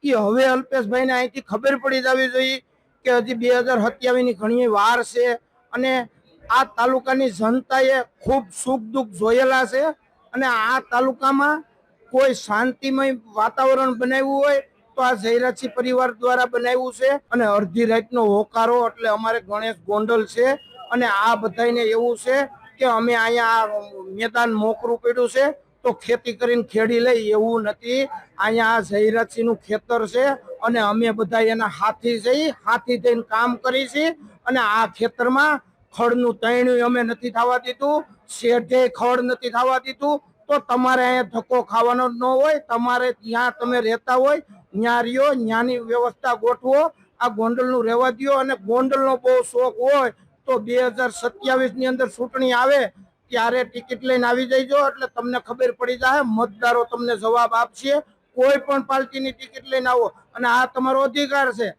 એ હવે અલ્પેશભાઈને અહીંથી ખબર પડી જવી જોઈએ કે હજી 2027 ની ઘણી વાર છે અને આ તાલુકાની જનતાએ ખૂબ સુખ દુઃખ જોયેલા છે અને આ તાલુકામાં કોઈ શાંતિમય વાતાવરણ બનાવ્યું હોય તો આ જયરાજસિંહ પરિવાર દ્વારા બનાવ્યું છે અને અડધી રાતનો હોકારો એટલે અમારે ગણેશ ગોંડલ છે અને આ બધાને એવું છે કે અમે અહીંયા મેદાન મોકરું પડ્યું છે તો ખેતી કરીને ખેડી લઈ એવું નથી। અહીંયા આ જયરાજસિંહ નું ખેતર છે અને અમે બધા એના હાથી જઈ હાથી થઈને કામ કરી છીએ અને આ ખેતરમાં ખડનું તૈણું અમે નથી થવા દીધું, શેઢે ખડ નથી થવા દીધું। તો તમારે અહીંયા ધક્કો ખાવાનો ન હોય, તમારે જ્યાં તમે રહેતા હોય ત્યાં રહ્યો, ત્યાંની વ્યવસ્થા ગોઠવો, આ ગોંડલનું રહેવા દો। અને ગોંડલનો બહુ શોખ હોય તો 2027 ની અંદર ચૂંટણી આવે ત્યારે ટિકિટ લઈને આવી જઈજો એટલે તમને ખબર પડી જાય, મતદારો તમને જવાબ આપશે। કોઈ પણ પાર્ટીની ટિકિટ લઈને આવો અને આ તમારો અધિકાર છે।